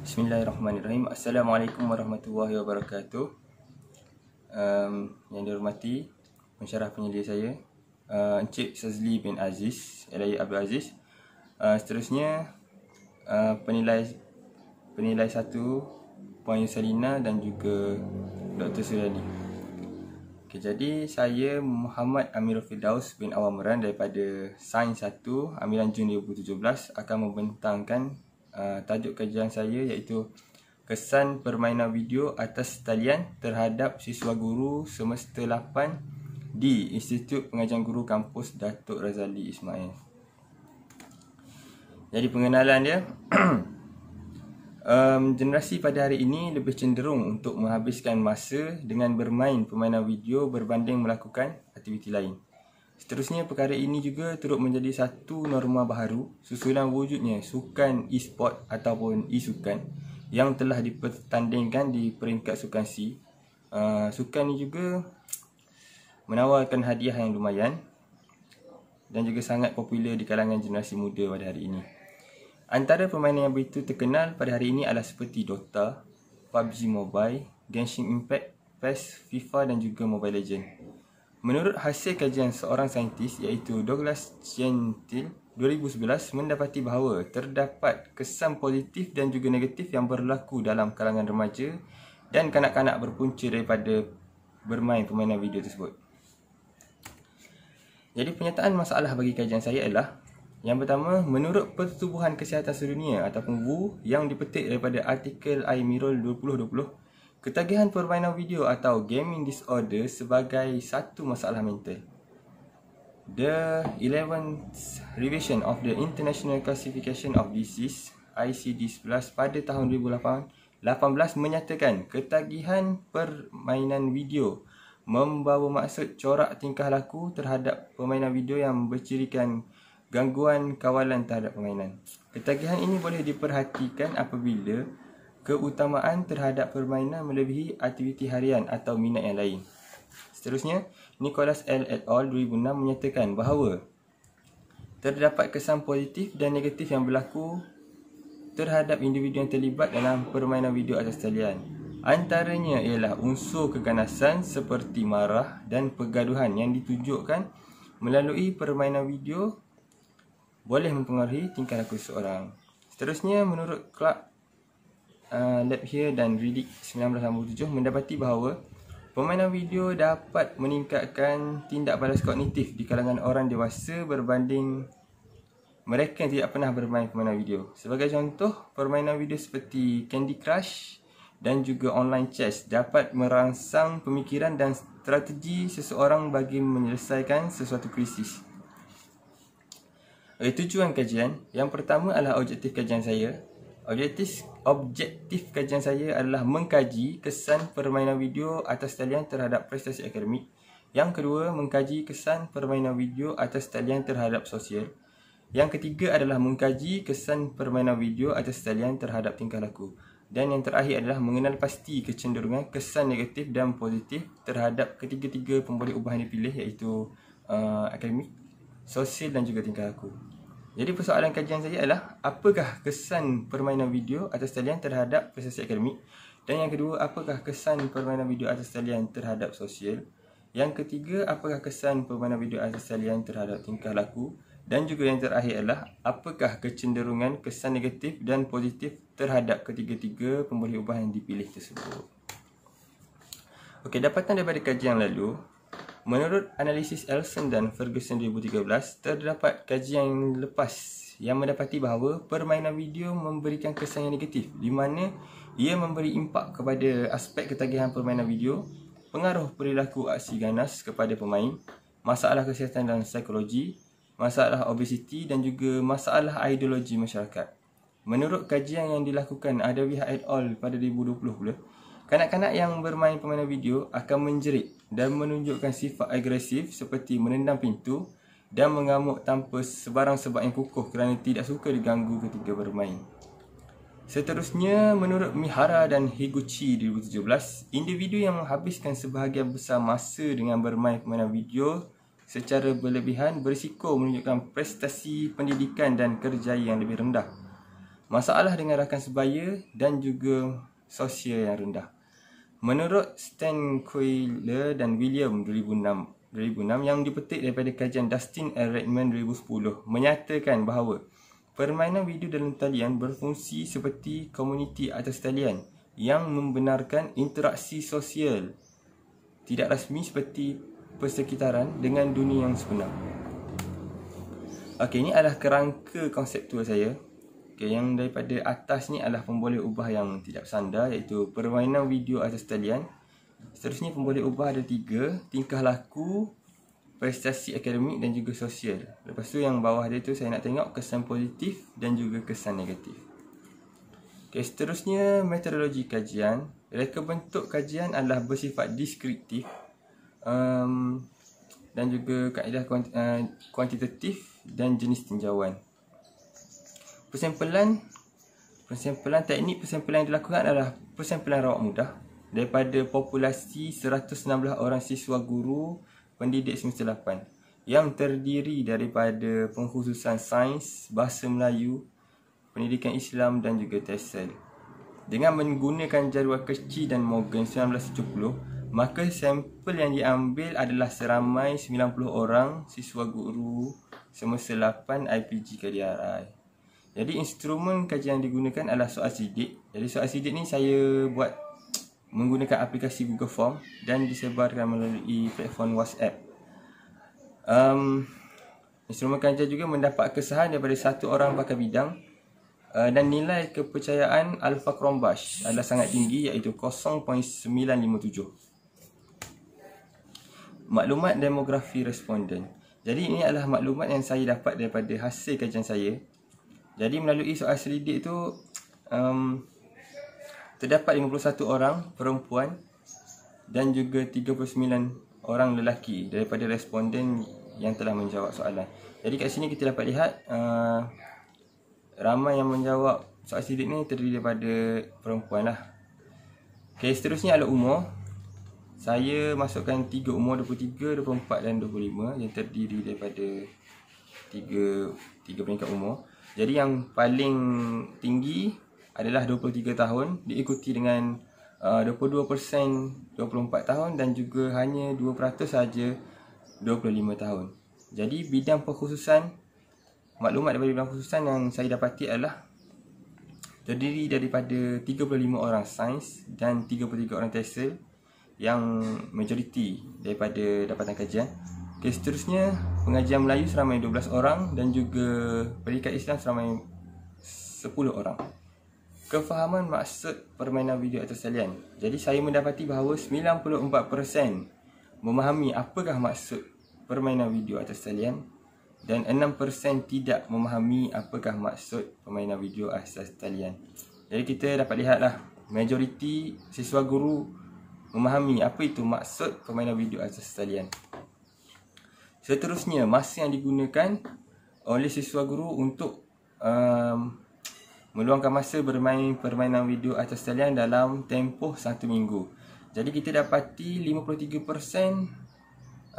Bismillahirrahmanirrahim. Assalamualaikum warahmatullahi wabarakatuh. Yang dihormati pensyarah penyelia saya, Encik Sazli bin Aziz Elayi Abdul Aziz. Seterusnya penilai 1 Puan Yusalina dan juga Dr. Suryani. Okay, jadi saya Muhammad Amirul Firdaus bin Awamran daripada Sains 1 Ambilan Jun 2017 akan membentangkan tajuk kajian saya iaitu kesan permainan video atas talian terhadap siswa guru semester 8 di Institut Pengajian Guru Kampus Datuk Razali Ismail. Jadi pengenalan dia, generasi pada hari ini lebih cenderung untuk menghabiskan masa dengan bermain permainan video berbanding melakukan aktiviti lain. Seterusnya, perkara ini juga turut menjadi satu norma baharu susulan wujudnya sukan e-sport ataupun e-sukan yang telah dipertandingkan di peringkat sukan C. Sukan ini juga menawarkan hadiah yang lumayan dan juga sangat popular di kalangan generasi muda pada hari ini. Antara permainan yang begitu terkenal pada hari ini adalah seperti Dota, PUBG Mobile, Genshin Impact, PES, FIFA dan juga Mobile Legends. Menurut hasil kajian seorang saintis iaitu Douglas Gentile 2011 mendapati bahawa terdapat kesan positif dan juga negatif yang berlaku dalam kalangan remaja dan kanak-kanak berpunca daripada bermain permainan video tersebut. Jadi penyataan masalah bagi kajian saya adalah yang pertama, menurut Pertubuhan Kesihatan Sedunia ataupun WHO yang dipetik daripada artikel iMirror 2020, ketagihan permainan video atau gaming disorder sebagai satu masalah mental. The 11th Revision of the International Classification of Disease ICD-11 pada tahun 2018 menyatakan ketagihan permainan video membawa maksud corak tingkah laku terhadap permainan video yang bercirikan gangguan kawalan terhadap permainan. Ketagihan ini boleh diperhatikan apabila keutamaan terhadap permainan melebihi aktiviti harian atau minat yang lain. Seterusnya, Nicholas L. et al. 2006 menyatakan bahawa terdapat kesan positif dan negatif yang berlaku terhadap individu yang terlibat dalam permainan video atas talian. Antaranya ialah unsur keganasan seperti marah dan pergaduhan yang ditunjukkan melalui permainan video boleh mempengaruhi tingkah laku seseorang. Seterusnya, menurut Clark Labhere dan Riddick 1987 mendapati bahawa permainan video dapat meningkatkan tindak balas kognitif di kalangan orang dewasa berbanding mereka yang tidak pernah bermain permainan video. Sebagai contoh, permainan video seperti Candy Crush dan juga online chess dapat merangsang pemikiran dan strategi seseorang bagi menyelesaikan sesuatu krisis. Tujuan kajian, yang pertama adalah objektif kajian saya. Objektif kajian saya adalah mengkaji kesan permainan video atas talian terhadap prestasi akademik. Yang kedua, mengkaji kesan permainan video atas talian terhadap sosial. Yang ketiga adalah mengkaji kesan permainan video atas talian terhadap tingkah laku. Dan yang terakhir adalah mengenal pasti kecenderungan kesan negatif dan positif terhadap ketiga-tiga pemboleh ubah yang dipilih iaitu akademik, sosial dan juga tingkah laku. Jadi persoalan kajian saya adalah apakah kesan permainan video atas talian terhadap prestasi akademik, dan yang kedua apakah kesan permainan video atas talian terhadap sosial, yang ketiga apakah kesan permainan video atas talian terhadap tingkah laku, dan juga yang terakhir adalah apakah kecenderungan kesan negatif dan positif terhadap ketiga-tiga pemboleh ubah yang dipilih tersebut. Okey, dapatan daripada kajian lalu, menurut analisis Elson dan Ferguson 2013, terdapat kajian yang lepas yang mendapati bahawa permainan video memberikan kesan yang negatif di mana ia memberi impak kepada aspek ketagihan permainan video, pengaruh perilaku aksi ganas kepada pemain, masalah kesihatan dan psikologi, masalah obesiti dan juga masalah ideologi masyarakat. Menurut kajian yang dilakukan Adawiyah et al. Pada 2020 pula, kanak-kanak yang bermain permainan video akan menjerit dan menunjukkan sifat agresif seperti menendang pintu dan mengamuk tanpa sebarang sebab yang kukuh kerana tidak suka diganggu ketika bermain. Seterusnya, menurut Mihara dan Higuchi 2017, individu yang menghabiskan sebahagian besar masa dengan bermain permainan video secara berlebihan berisiko menunjukkan prestasi pendidikan dan kerjaya yang lebih rendah. masalah dengan rakan sebaya dan juga sosial yang rendah. Menurut Stan Quayle dan William 2006 yang dipetik daripada kajian Dustin and Redmond 2010 menyatakan bahawa permainan video dalam talian berfungsi seperti komuniti atas talian yang membenarkan interaksi sosial tidak rasmi seperti persekitaran dengan dunia yang sebenar. Okey, ini adalah kerangka konseptual saya. Okey, yang daripada atas ni adalah pemboleh ubah yang tidak bersandar, iaitu permainan video atas talian. Seterusnya pemboleh ubah ada 3, tingkah laku, prestasi akademik dan juga sosial. Lepas tu yang bawah dia tu saya nak tengok kesan positif dan juga kesan negatif. Okey, seterusnya metodologi kajian. Reka bentuk kajian adalah bersifat deskriptif dan juga kaedah kuantitatif dan jenis tinjauan. Persempelan teknik persempelan yang dilakukan adalah persempelan rawat mudah daripada populasi 116 orang siswa guru pendidik semester 8 yang terdiri daripada pengkhususan sains, bahasa Melayu, pendidikan Islam dan juga TESOL. Dengan menggunakan jadual Kerchi dan Morgan 1970, maka sampel yang diambil adalah seramai 90 orang siswa guru semester 8 IPG KDRI. Jadi instrumen kajian yang digunakan adalah soal sidik. Jadi soal sidik ni saya buat menggunakan aplikasi Google Form dan disebarkan melalui platform WhatsApp. Instrumen kajian juga mendapat kesahan daripada satu orang pakar bidang dan nilai kepercayaan Alpha Cronbach adalah sangat tinggi, iaitu 0.957. Maklumat demografi responden. Jadi ini adalah maklumat yang saya dapat daripada hasil kajian saya. Jadi melalui soal selidik tu terdapat 51 orang perempuan dan juga 39 orang lelaki daripada responden yang telah menjawab soalan. Jadi kat sini kita dapat lihat ramai yang menjawab soal selidik ni terdiri daripada perempuan lah. Okay, seterusnya adalah umur. Saya masukkan 3 umur, 23, 24 dan 25 yang terdiri daripada 3 peringkat umur. Jadi yang paling tinggi adalah 23 tahun, diikuti dengan 22% 24 tahun dan juga hanya 2% saja 25 tahun. Jadi bidang pengkhususan, maklumat daripada bidang pengkhususan yang saya dapati adalah terdiri daripada 35 orang sains dan 33 orang TESOL yang majoriti daripada dapatan kajian. Okay, seterusnya pengajian Melayu seramai 12 orang dan juga pendidikan Islam seramai 10 orang. Kefahaman maksud permainan video atas talian. Jadi saya mendapati bahawa 94% memahami apakah maksud permainan video atas talian dan 6% tidak memahami apakah maksud permainan video atas talian. Jadi kita dapat lihatlah majoriti siswa guru memahami apa itu maksud permainan video atas talian. Seterusnya, masa yang digunakan oleh siswa guru untuk meluangkan masa bermain permainan video atas talian dalam tempoh 1 minggu. Jadi kita dapati 53%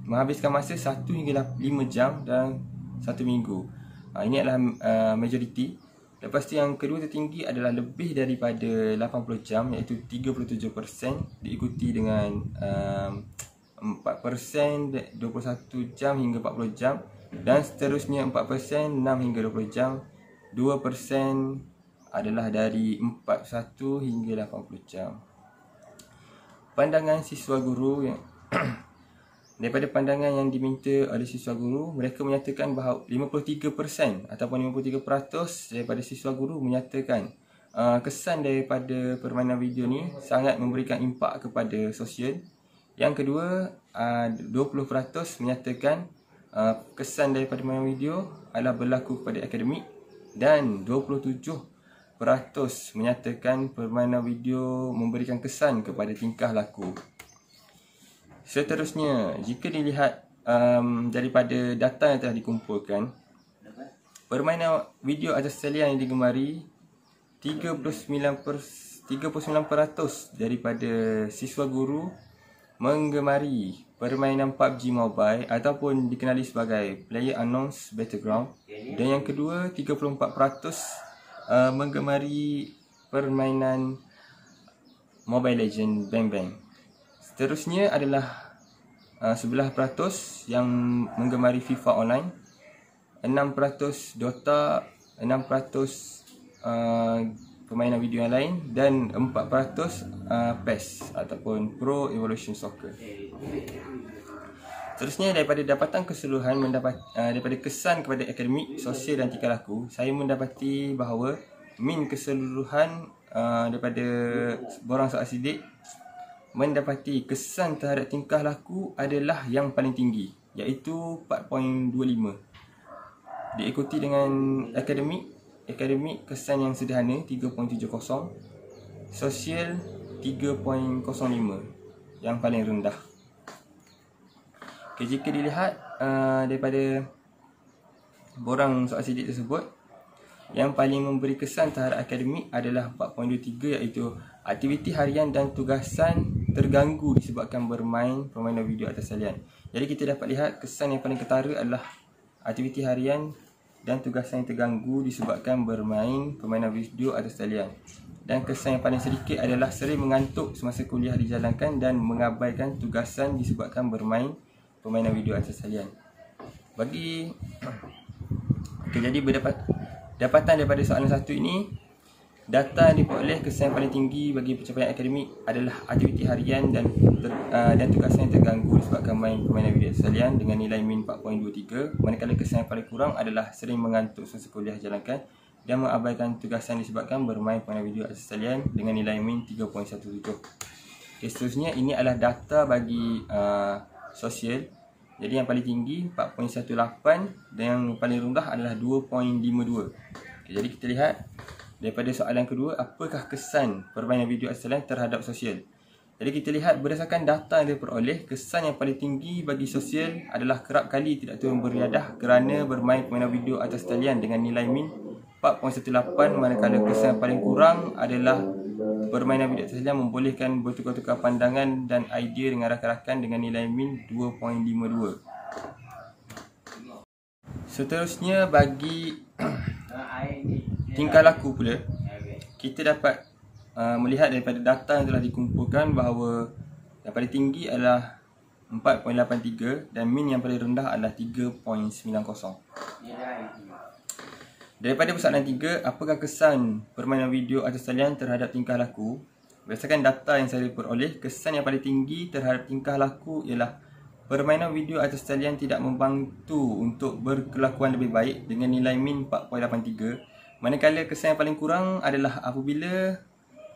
menghabiskan masa 1 hingga 5 jam dalam 1 minggu. Ini adalah majoriti. Lepas tu yang kedua tertinggi adalah lebih daripada 80 jam, iaitu 37%, diikuti dengan 4%, 21 jam hingga 40 jam dan seterusnya 4%, 6 hingga 20 jam. 2% adalah dari 41 hingga 80 jam. Pandangan siswa guru yang daripada pandangan yang diminta oleh siswa guru, mereka menyatakan bahawa 53% ataupun 53% daripada siswa guru menyatakan kesan daripada permainan video ni sangat memberikan impak kepada sosial. Yang kedua, 20% menyatakan kesan daripada permainan video adalah berlaku kepada akademik dan 27% menyatakan permainan video memberikan kesan kepada tingkah laku. Seterusnya, jika dilihat daripada data yang telah dikumpulkan, permainan video atas talian yang digemari 39% daripada siswa guru menggemari permainan PUBG Mobile ataupun dikenali sebagai PlayerUnknown's Battleground. Dan yang kedua, 34% menggemari permainan Mobile Legends Bang Bang. Seterusnya adalah 11% yang menggemari FIFA Online, 6% Dota, 6% permainan video yang lain, dan 4% PES ataupun Pro Evolution Soccer. Seterusnya, daripada dapatan keseluruhan daripada kesan kepada akademik, sosial dan tingkah laku, saya mendapati bahawa min keseluruhan daripada borang soal sidik mendapati kesan terhadap tingkah laku adalah yang paling tinggi, iaitu 4.25. Diikuti dengan akademik kesan yang sederhana 3.70, sosial 3.05 yang paling rendah. Okay, jika dilihat daripada borang soal sidik tersebut, yang paling memberi kesan terhadap akademik adalah 4.23, iaitu aktiviti harian dan tugasan terganggu disebabkan bermain permainan video atas talian. Jadi kita dapat lihat kesan yang paling ketara adalah aktiviti harian dan tugasan yang terganggu disebabkan bermain permainan video atas talian. Dan kesan yang paling sedikit adalah sering mengantuk semasa kuliah dijalankan dan mengabaikan tugasan disebabkan bermain permainan video atas talian. Jadi dapatan daripada soalan satu ini, data yang diperoleh kesan yang paling tinggi bagi pencapaian akademik adalah aktiviti harian dan tugasan yang terganggu disebabkan main permainan video atas talian dengan nilai min 4.23, manakala kesan yang paling kurang adalah sering mengantuk semasa kuliah dijalankan dan mengabaikan tugasan disebabkan bermain permainan video atas talian dengan nilai min 3.17. Seterusnya, ini adalah data bagi sosial. Jadi yang paling tinggi 4.18 dan yang paling rendah adalah 2.52. Jadi kita lihat daripada soalan kedua, apakah kesan permainan video atas talian terhadap sosial. Jadi kita lihat berdasarkan data yang diperoleh, kesan yang paling tinggi bagi sosial adalah kerap kali tidak turun beriadah kerana bermain permainan video atas talian dengan nilai min 4.18, manakala kesan yang paling kurang adalah permainan video atas talian membolehkan bertukar-tukar pandangan dan idea dengan rakan-rakan dengan nilai min 2.52. Seterusnya, bagi tingkah laku pula, kita dapat melihat daripada data yang telah dikumpulkan bahawa yang paling tinggi adalah 4.83 dan min yang paling rendah adalah 3.90. Daripada persoalan 3, apakah kesan permainan video atas talian terhadap tingkah laku? Berdasarkan data yang saya peroleh, kesan yang paling tinggi terhadap tingkah laku ialah permainan video atas talian tidak membantu untuk berkelakuan lebih baik dengan nilai min 4.83. Manakala kesan yang paling kurang adalah apabila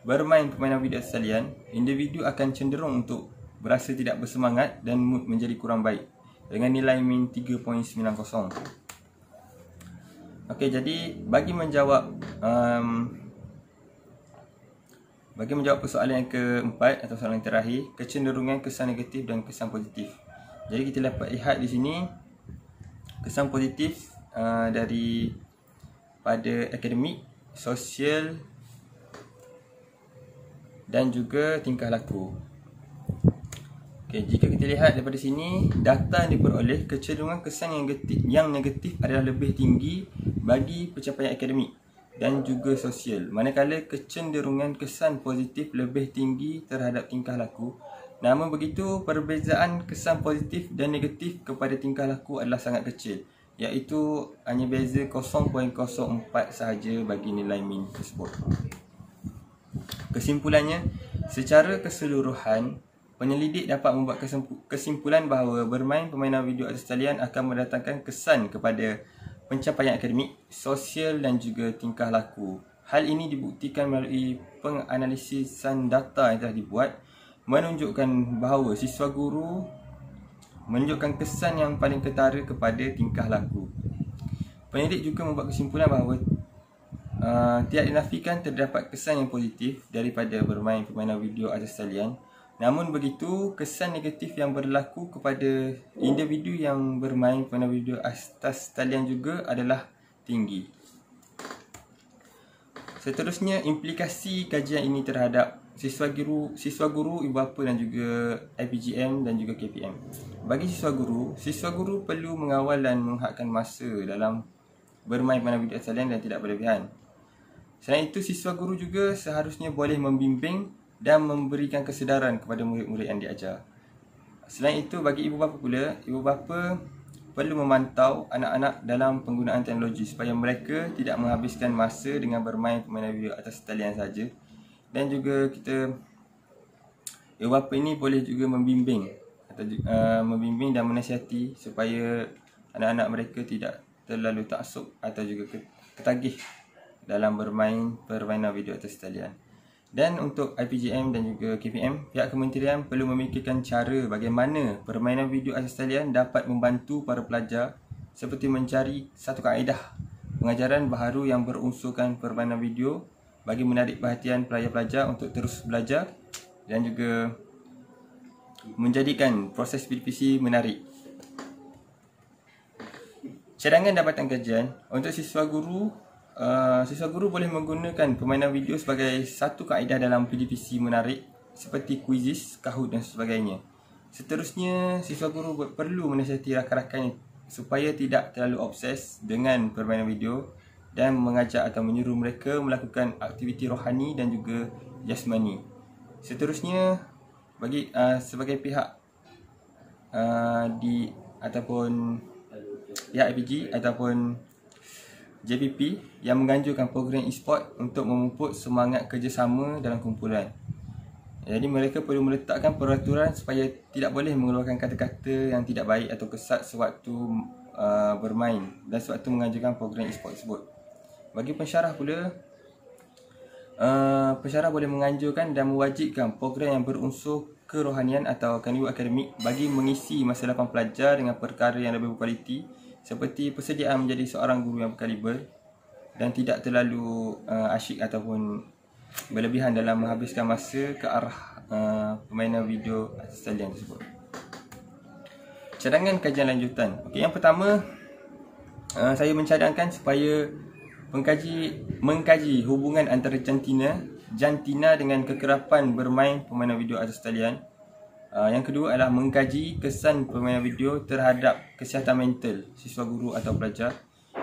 bermain permainan video atas talian, individu akan cenderung untuk berasa tidak bersemangat dan mood menjadi kurang baik dengan nilai min 3.90. Okey, jadi bagi menjawab persoalan yang keempat atau soalan yang terakhir, kecenderungan kesan negatif dan kesan positif. Jadi kita dapat lihat di sini kesan positif daripada akademik, sosial dan juga tingkah laku. Okay, jika kita lihat daripada sini, data yang diperoleh, kecenderungan kesan yang negatif adalah lebih tinggi bagi pencapaian akademik dan juga sosial, manakala kecenderungan kesan positif lebih tinggi terhadap tingkah laku. Namun begitu, perbezaan kesan positif dan negatif kepada tingkah laku adalah sangat kecil, iaitu hanya beza 0.04 sahaja bagi nilai min tersebut. Kesimpulannya, secara keseluruhan, penyelidik dapat membuat kesimpulan bahawa bermain permainan video atas talian akan mendatangkan kesan kepada pencapaian akademik, sosial dan juga tingkah laku. Hal ini dibuktikan melalui penganalisisan data yang telah dibuat, menunjukkan bahawa siswa guru menunjukkan kesan yang paling ketara kepada tingkah laku. Penyelidik juga membuat kesimpulan bahawa tidak dinafikan terdapat kesan yang positif daripada bermain permainan video atas talian. Namun begitu, kesan negatif yang berlaku kepada individu yang bermain permainan video atas talian juga adalah tinggi. Seterusnya, implikasi kajian ini terhadap siswa guru, ibu bapa dan juga IPGM dan juga KPM. Bagi siswa guru perlu mengawal dan menghadkan masa dalam bermain permainan video atas talian dan tidak berlebihan. Selain itu, siswa guru juga seharusnya boleh membimbing dan memberikan kesedaran kepada murid-murid yang diajar. Selain itu, bagi ibu bapa pula, ibu bapa perlu memantau anak-anak dalam penggunaan teknologi supaya mereka tidak menghabiskan masa dengan bermain permainan video atas talian saja. Dan juga ibu bapa ini boleh juga membimbing dan menasihati supaya anak-anak mereka tidak terlalu taksub atau juga ketagih dalam bermain permainan video atas talian. Dan untuk IPGM dan juga KPM, pihak kementerian perlu memikirkan cara bagaimana permainan video atas talian dapat membantu para pelajar seperti mencari satu kaedah pengajaran baharu yang berunsurkan permainan video bagi menarik perhatian pelajar-pelajar untuk terus belajar dan juga menjadikan proses PDPC menarik. Cadangan dapatan kajian untuk siswa guru boleh menggunakan permainan video sebagai satu kaedah dalam PDPC menarik seperti kuisis, Kahoot dan sebagainya. Seterusnya, siswa guru perlu menasihati rakan-rakannya supaya tidak terlalu obses dengan permainan video dan mengajak atau menyuruh mereka melakukan aktiviti rohani dan juga jasmani. Seterusnya, sebagai pihak pihak IPG ataupun JPP yang menganjurkan program e-sport untuk memupuk semangat kerjasama dalam kumpulan. Jadi mereka perlu meletakkan peraturan supaya tidak boleh mengeluarkan kata-kata yang tidak baik atau kesat sewaktu bermain dan sewaktu menganjurkan program e-sport tersebut. Bagi pensyarah pula, pensyarah boleh menganjurkan dan mewajibkan program yang berunsur kerohanian atau kaniwu akademik bagi mengisi masa lapang pelajar dengan perkara yang lebih berkualiti seperti persediaan menjadi seorang guru yang berkaliber dan tidak terlalu asyik ataupun berlebihan dalam menghabiskan masa ke arah permainan video atas talian tersebut. Cadangan kajian lanjutan. Yang pertama, saya mencadangkan supaya mengkaji hubungan antara jantina dengan kekerapan bermain permainan video atas talian. Yang kedua adalah mengkaji kesan permainan video terhadap kesihatan mental siswa guru atau pelajar.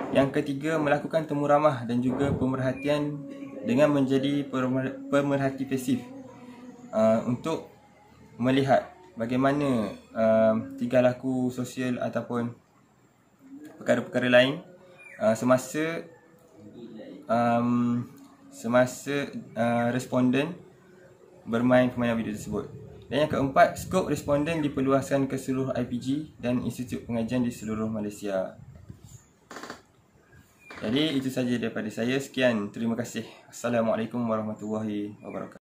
Yang ketiga, melakukan temu ramah dan juga pemerhatian dengan menjadi pemerhati pasif untuk melihat bagaimana tingkah laku sosial ataupun perkara-perkara lain semasa responden bermain permainan video tersebut. Dan yang keempat, skop responden diperluaskan ke seluruh IPG dan institut pengajian di seluruh Malaysia. Jadi itu saja daripada saya. Sekian, terima kasih. Assalamualaikum warahmatullahi wabarakatuh.